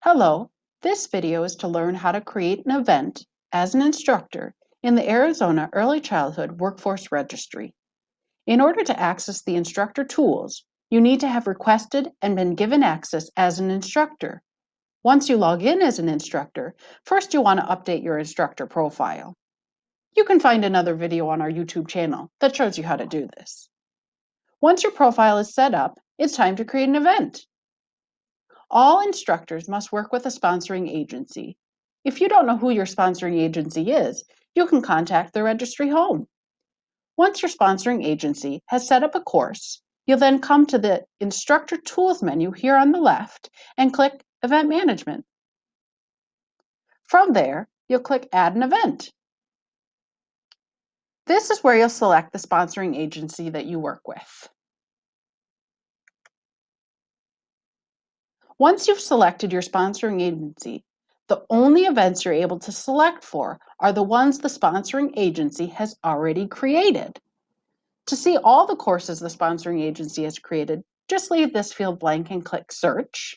Hello, this video is to learn how to create an event as an instructor in the Arizona Early Childhood Workforce Registry. In order to access the instructor tools, you need to have requested and been given access as an instructor. Once you log in as an instructor, first you want to update your instructor profile. You can find another video on our YouTube channel that shows you how to do this. Once your profile is set up, it's time to create an event. All instructors must work with a sponsoring agency. If you don't know who your sponsoring agency is, you can contact the registry home. Once your sponsoring agency has set up a course, you'll then come to the Instructor Tools menu here on the left and click Event Management. From there, you'll click Add an Event. This is where you'll select the sponsoring agency that you work with. Once you've selected your sponsoring agency, the only events you're able to select for are the ones the sponsoring agency has already created. To see all the courses the sponsoring agency has created, just leave this field blank and click Search.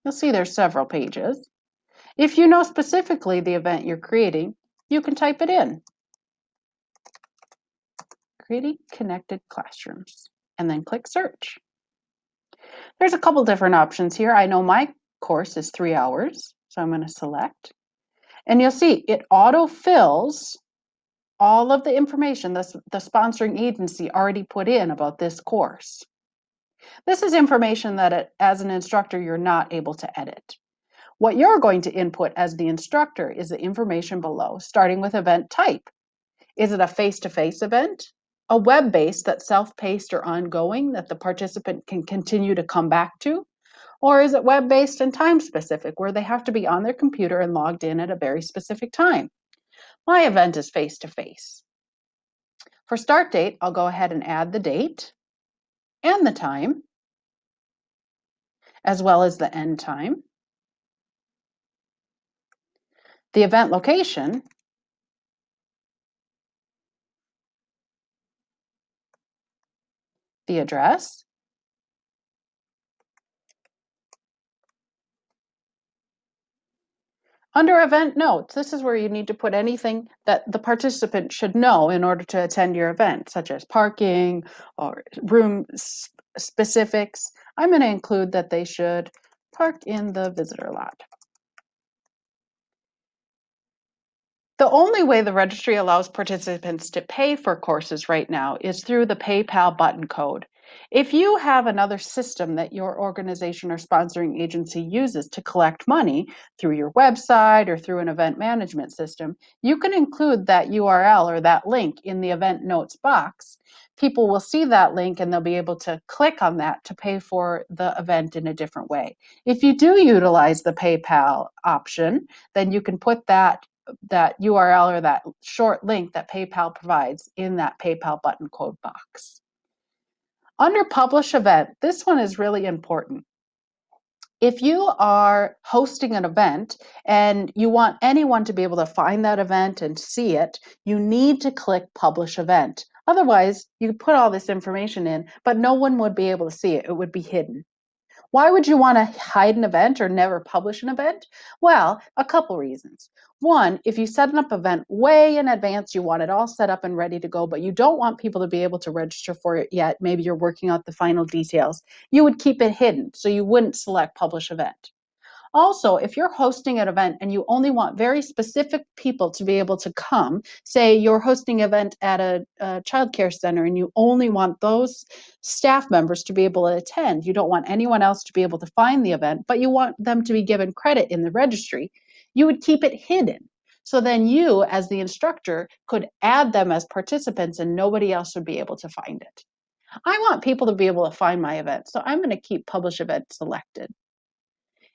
You'll see there's several pages. If you know specifically the event you're creating, you can type it in. Creating Connected Classrooms, and then click Search. There's a couple different options here. I know my course is 3 hours, so I'm going to select. And you'll see it auto-fills all of the information the sponsoring agency already put in about this course. This is information that as an instructor, you're not able to edit. What you're going to input as the instructor is the information below, starting with event type. Is it a face-to-face event? A web-based that's self-paced or ongoing that the participant can continue to come back to? Or is it web-based and time-specific where they have to be on their computer and logged in at a very specific time? My event is face-to-face. For start date, I'll go ahead and add the date and the time, as well as the end time. The event location, the address, under event notes, this is where you need to put anything that the participant should know in order to attend your event, such as parking or room specifics. I'm going to include that they should park in the visitor lot. The only way the registry allows participants to pay for courses right now is through the PayPal button code. If you have another system that your organization or sponsoring agency uses to collect money through your website or through an event management system, you can include that URL or that link in the event notes box. People will see that link and they'll be able to click on that to pay for the event in a different way. If you do utilize the PayPal option, then you can put that URL or that short link that PayPal provides in that PayPal button code box. Under Publish Event, this one is really important. If you are hosting an event and you want anyone to be able to find that event and see it, you need to click Publish Event. Otherwise, you put all this information in, but no one would be able to see it. It would be hidden. Why would you want to hide an event or never publish an event? Well, a couple reasons. One, if you set up an event way in advance, you want it all set up and ready to go, but you don't want people to be able to register for it yet. Maybe you're working out the final details. You would keep it hidden, so you wouldn't select Publish Event. Also, if you're hosting an event and you only want very specific people to be able to come, say you're hosting an event at a child care center and you only want those staff members to be able to attend, you don't want anyone else to be able to find the event, but you want them to be given credit in the registry, you would keep it hidden. So then you, as the instructor, could add them as participants and nobody else would be able to find it. I want people to be able to find my event, so I'm going to keep Publish Event selected.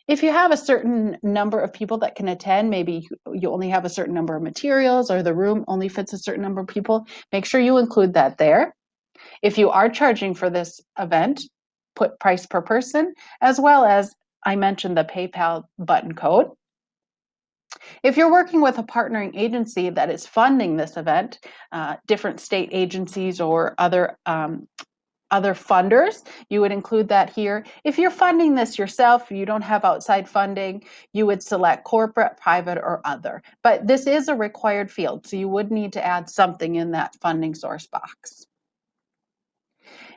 If you have a certain number of people that can attend, maybe you only have a certain number of materials or the room only fits a certain number of people, make sure you include that there. If you are charging for this event, put price per person, as well as I mentioned the PayPal button code. If you're working with a partnering agency that is funding this event, different state agencies or other other funders, you would include that here. If you're funding this yourself, you don't have outside funding, you would select corporate, private, or other. But this is a required field, so you would need to add something in that funding source box.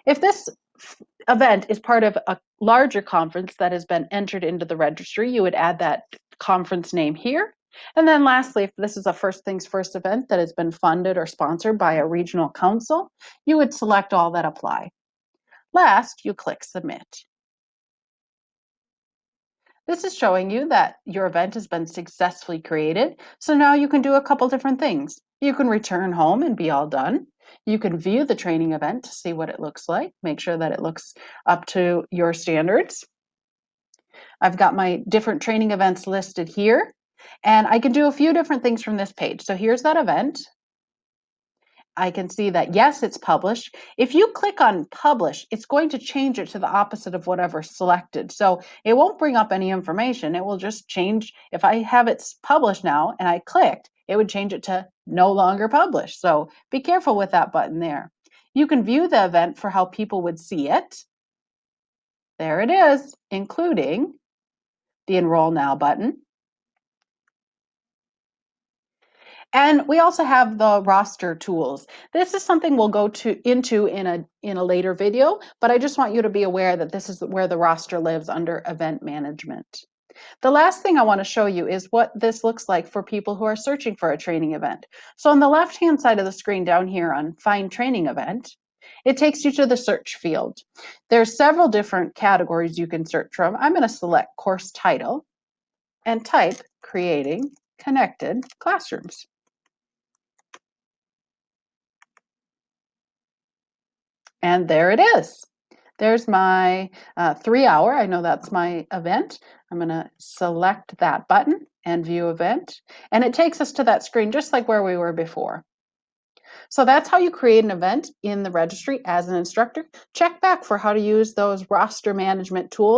If this event is part of a larger conference that has been entered into the registry, you would add that conference name here. And then lastly, if this is a first things first event that has been funded or sponsored by a regional council, you would select all that apply. Last, you click Submit. This is showing you that your event has been successfully created. So now you can do a couple different things. You can return home and be all done. You can view the training event to see what it looks like, make sure that it looks up to your standards. I've got my different training events listed here, and I can do a few different things from this page. So here's that event. I can see that, yes, it's published. If you click on publish, it's going to change it to the opposite of whatever's selected. So it won't bring up any information. It will just change. If I have it published now and I clicked, it would change it to no longer published. So be careful with that button there. You can view the event for how people would see it. There it is, including the Enroll Now button. And we also have the roster tools. This is something we'll go into in a later video, but I just want you to be aware that this is where the roster lives under event management. The last thing I want to show you is what this looks like for people who are searching for a training event. So on the left-hand side of the screen down here on Find Training Event, it takes you to the search field. There's several different categories you can search from. I'm going to select Course Title and type Creating Connected Classrooms. And there it is. There's my 3-hour. I know that's my event. I'm going to select that button and view event. And it takes us to that screen just like where we were before. So that's how you create an event in the registry as an instructor. Check back for how to use those roster management tools